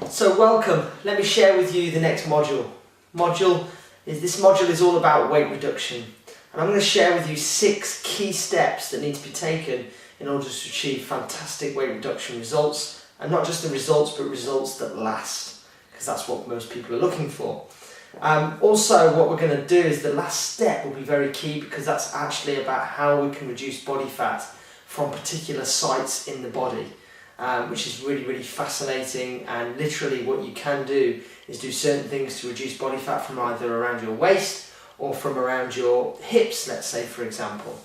So welcome, let me share with you the next module. This module is all about weight reduction, and I'm going to share with you 6 key steps that need to be taken in order to achieve fantastic weight reduction results, and not just the results but results that last, because that's what most people are looking for. Also, what we're going to do is the last step will be very key, because that's actually about how we can reduce body fat from particular sites in the body. Which is really fascinating, and literally what you can do is do certain things to reduce body fat from either around your waist or from around your hips, let's say, for example.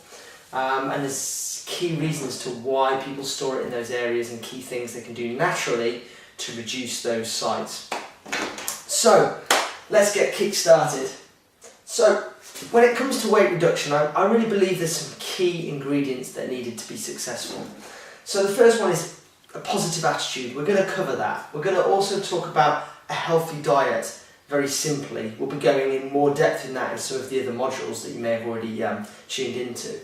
And there's key reasons to why people store it in those areas and key things they can do naturally to reduce those sites. So let's get kick-started. So when it comes to weight reduction, I really believe there's some key ingredients that are needed to be successful. So the first one is a positive attitude. We're going to cover that. We're going to also talk about a healthy diet, very simply. We'll be going in more depth in that in some of the other modules that you may have already tuned into.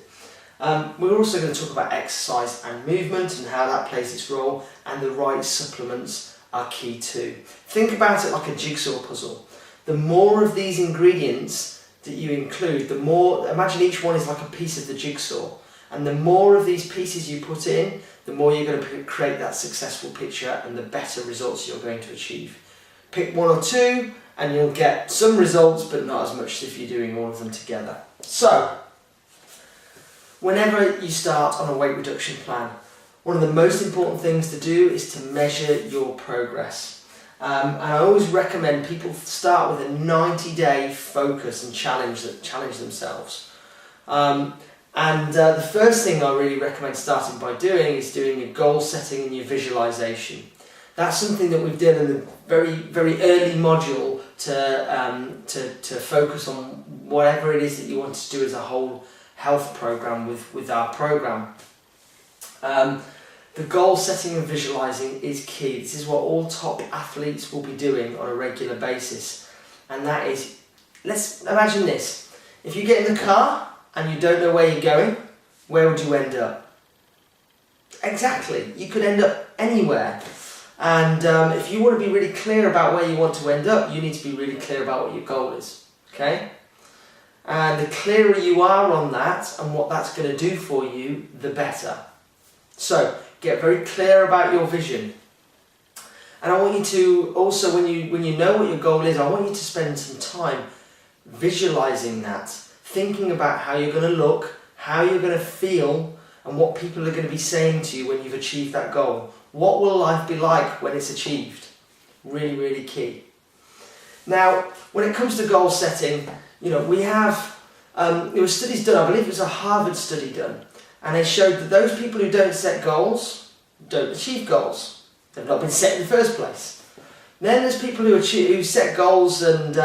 We're also going to talk about exercise and movement and how that plays its role, and the right supplements are key too. Think about it like a jigsaw puzzle. The more of these ingredients that you include, the more, imagine each one is like a piece of the jigsaw, and the more of these pieces you put in, the more you're going to create that successful picture and the better results you're going to achieve. Pick one or two and you'll get some results, but not as much if you're doing all of them together. So, whenever you start on a weight reduction plan, one of the most important things to do is to measure your progress. And I always recommend people start with a 90-day focus and challenge themselves. The first thing I really recommend starting by doing is doing your goal setting and your visualization. That's something that we've done in the very early module to focus on whatever it is that you want to do as a whole health program with our program. The goal setting and visualizing is key. This is what all top athletes will be doing on a regular basis, and that is, let's imagine this: if you get in the car and you don't know where you're going, where would you end up? Exactly, you could end up anywhere. And if you want to be really clear about where you want to end up, you need to be really clear about what your goal is, okay? And the clearer you are on that and what that's going to do for you, the better. So, get very clear about your vision. And I want you to also, when you know what your goal is, I want you to spend some time visualizing that, thinking about how you're going to look, how you're going to feel, and what people are going to be saying to you when you've achieved that goal. What will life be like when it's achieved? Really key. Now, when it comes to goal setting, we have, there were studies done, I believe it was a Harvard study done, and they showed that those people who don't set goals don't achieve goals. They've not been set in the first place. Then there's people who set goals and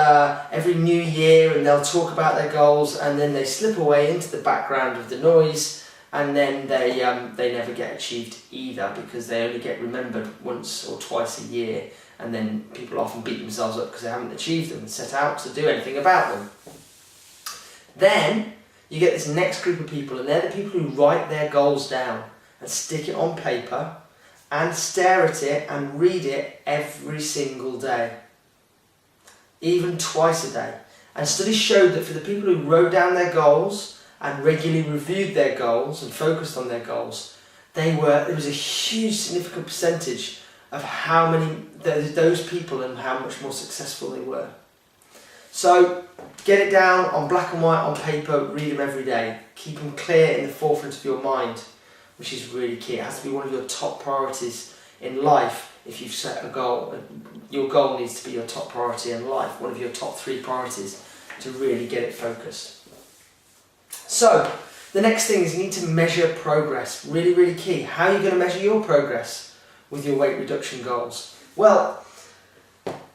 every new year, and they'll talk about their goals, and then they slip away into the background of the noise, and then they never get achieved either, because they only get remembered once or twice a year, and then people often beat themselves up because they haven't achieved them and set out to do anything about them. Then you get this next group of people, and they're the people who write their goals down and stick it on paper and stare at it and read it every single day, even twice a day. And studies showed that for the people who wrote down their goals and regularly reviewed their goals and focused on their goals, there was a huge significant percentage of how many those people and how much more successful they were. So get it down on black and white on paper, read them every day, keep them clear in the forefront of your mind, which is really key. It has to be one of your top priorities in life. If you've set a goal, your goal needs to be your top priority in life, one of your top 3 priorities to really get it focused. So, the next thing is you need to measure progress. Really key. How are you going to measure your progress with your weight reduction goals? Well,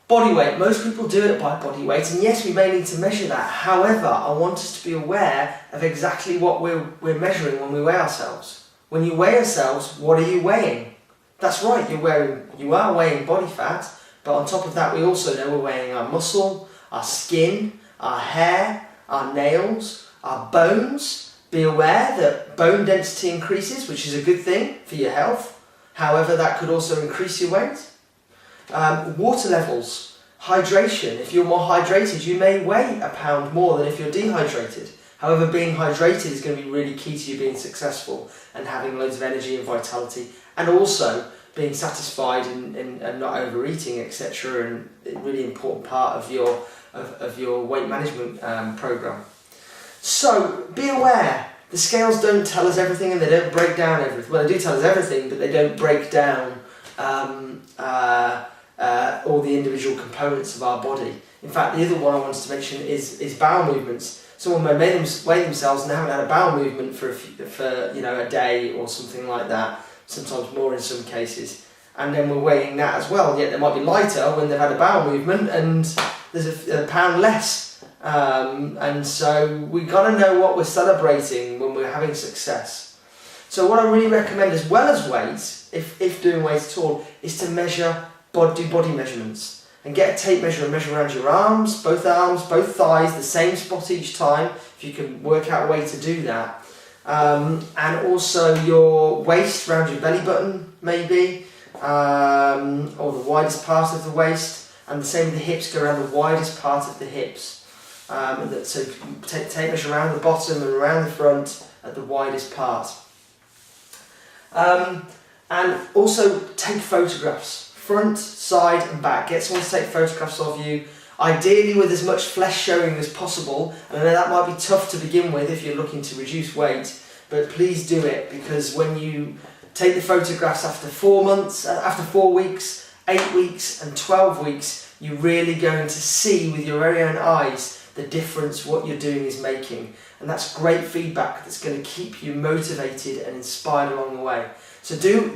body weight. Most people do it by body weight, and yes, we may need to measure that. However, I want us to be aware of exactly what we're measuring when we weigh ourselves. When you weigh yourselves, what are you weighing? That's right, you are weighing body fat, but on top of that we also know we're weighing our muscle, our skin, our hair, our nails, our bones. Be aware that bone density increases, which is a good thing for your health. However, that could also increase your weight. Water levels, hydration. If you're more hydrated, you may weigh a pound more than if you're dehydrated. However, being hydrated is going to be really key to you being successful and having loads of energy and vitality, and also being satisfied and not overeating, etc. And a really important part of your weight management program. So be aware, the scales don't tell us everything and they don't break down everything. Well, they do tell us everything, but they don't break down all the individual components of our body. In fact, the other one I wanted to mention is bowel movements. Someone may weigh themselves and they haven't had a bowel movement for a day or something like that, sometimes more in some cases. And then we're weighing that as well, yet they might be lighter when they've had a bowel movement and there's a pound less. And so we've got to know what we're celebrating when we're having success. So what I really recommend, as well as weights, if doing weights at all, is to do body measurements. And get a tape measure and measure around your arms, both thighs, the same spot each time, if you can work out a way to do that. And also your waist, around your belly button maybe, or the widest part of the waist, and the same with the hips, go around the widest part of the hips. So tape measure around the bottom and around the front at the widest part. And also take photographs. Front, side and back. Get someone to take photographs of you, ideally with as much flesh showing as possible. And I know that might be tough to begin with if you're looking to reduce weight, but please do it, because when you take the photographs after 4 months, after 4 weeks, 8 weeks and 12 weeks, you're really going to see with your very own eyes the difference what you're doing is making. And that's great feedback that's going to keep you motivated and inspired along the way. So do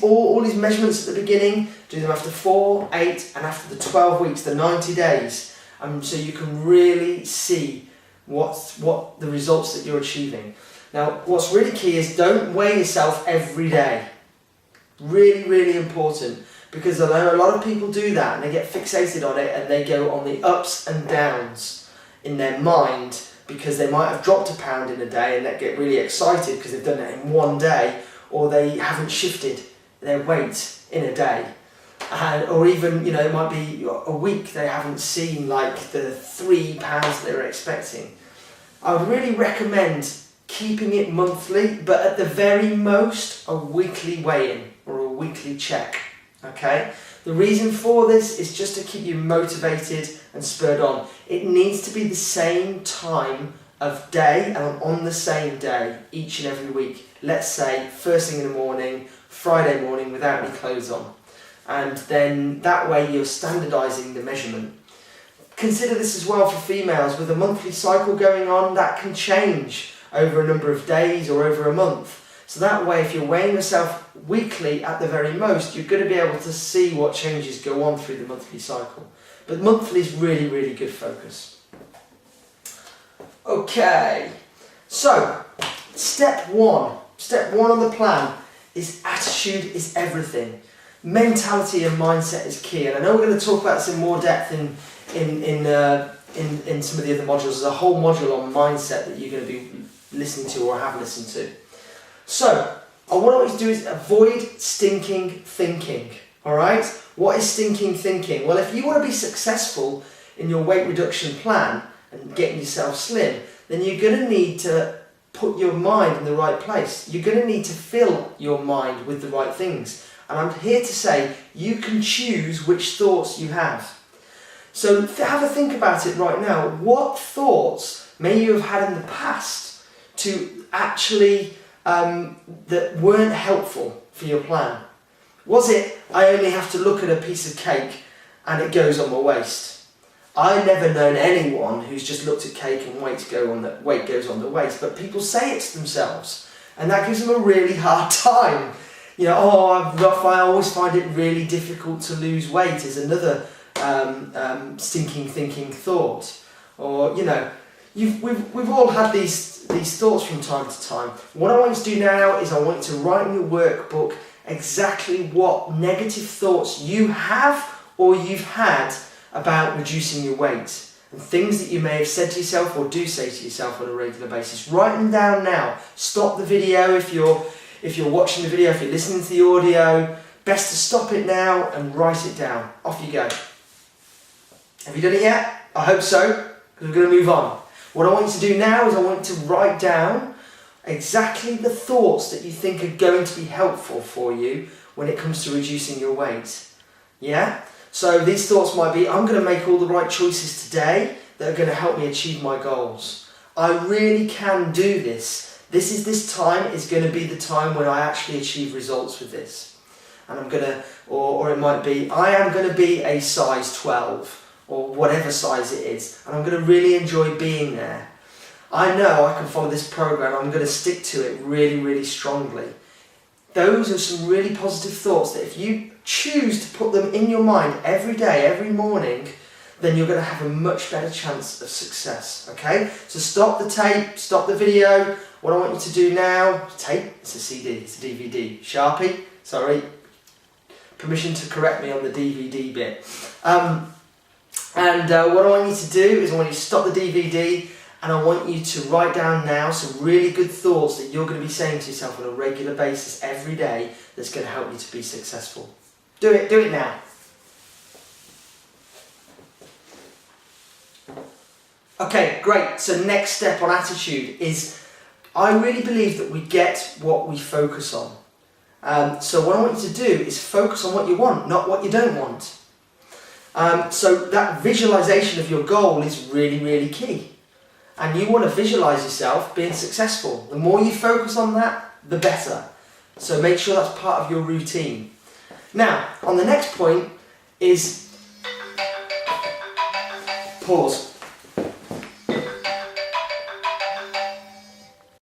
all these measurements at the beginning, do them after 4, 8 and after the 12 weeks, the 90 days, so you can really see what the results that you're achieving. Now what's really key is don't weigh yourself every day. Really, really important, because I know a lot of people do that and they get fixated on it and they go on the ups and downs in their mind, because they might have dropped a pound in a day and they get really excited because they've done it in one day, or they haven't shifted their weight in a day, or even it might be a week they haven't seen like the 3 pounds they were expecting. I would really recommend keeping it monthly, but at the very most a weekly weigh-in or a weekly check. Okay? The reason for this is just to keep you motivated and spurred on. It needs to be the same time of day and on the same day each and every week. Let's say first thing in the morning, Friday morning, without any clothes on. And then that way you're standardising the measurement. Consider this as well for females. With a monthly cycle going on, that can change over a number of days or over a month. So that way, if you're weighing yourself weekly at the very most, you're going to be able to see what changes go on through the monthly cycle. But monthly is really, really good focus. Okay, so step one on the plan is attitude is everything. Mentality and mindset is key, and I know we're going to talk about this in more depth in some of the other modules. There's a whole module on mindset that you're going to be listening to or have listened to. So, what I want you to do is avoid stinking thinking. Alright? What is stinking thinking? Well, if you want to be successful in your weight reduction plan and getting yourself slim, then you're going to need to put your mind in the right place. You're going to need to fill your mind with the right things. And I'm here to say you can choose which thoughts you have. So have a think about it right now. What thoughts may you have had in the past to actually that weren't helpful for your plan? Was it, I only have to look at a piece of cake and it goes on my waist? I've never known anyone who's just looked at cake and weight goes on the waist, but people say it to themselves, and that gives them a really hard time. I always find it really difficult to lose weight is another stinking thinking thought. Or we've all had these thoughts from time to time. What I want you to do now is I want you to write in your workbook exactly what negative thoughts you have or you've had about reducing your weight, and things that you may have said to yourself or do say to yourself on a regular basis. Write them down now. Stop the video if you're watching the video, if you're listening to the audio. best to stop it now and write it down. Off you go. Have you done it yet? I hope so, because we're going to move on. What I want you to do now is I want you to write down exactly the thoughts that you think are going to be helpful for you when it comes to reducing your weight. Yeah? So these thoughts might be, I'm going to make all the right choices today that are going to help me achieve my goals. I really can do this. This time is going to be the time when I actually achieve results with this. And I'm going to, or it might be, I am going to be a size 12, or whatever size it is, and I'm going to really enjoy being there. I know I can follow this program, I'm going to stick to it really, really strongly. Those are some really positive thoughts that if you choose to put them in your mind every day, every morning, then you're going to have a much better chance of success, okay? So stop the tape, stop the video. What I want you to do now, tape, it's a CD, it's a DVD. Sharpie, sorry, permission to correct me on the DVD bit. What I want you to do is I want you to stop the DVD and I want you to write down now some really good thoughts that you're going to be saying to yourself on a regular basis every day that's going to help you to be successful. Do it now. Okay, great. So next step on attitude is I really believe that we get what we focus on. So what I want you to do is focus on what you want, not what you don't want. So that visualization of your goal is really, really key. And you want to visualize yourself being successful. The more you focus on that, the better. So make sure that's part of your routine. Now, on the next point is pause.